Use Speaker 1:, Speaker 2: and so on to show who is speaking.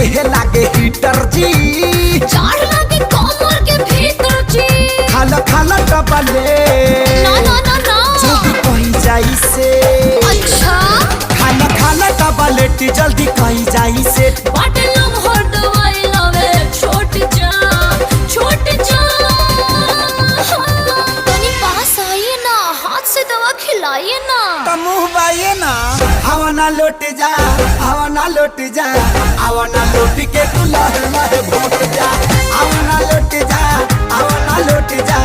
Speaker 1: देह लागे हीटर जी,
Speaker 2: चार लागे कमर के भीतर जी।
Speaker 1: खाला खाला डबले
Speaker 2: ना ना ना ना
Speaker 1: जल्दी कही जाई से।
Speaker 2: अच्छा
Speaker 1: खाला खाला डबलेट जल्दी कही जाई से।
Speaker 2: बाटे लव हर दवाई लवे छोट जा छोट जा। तनी पास आइए ना, हाथ से दवा खिलाइए ना।
Speaker 1: मुँह बाइए ना, हवा ना लौट जा, हवा ना लौट जा, हवा ना लौट के तू लहर लहर भोट जा। हवा ना लौट जा, हवा ना लौट जा,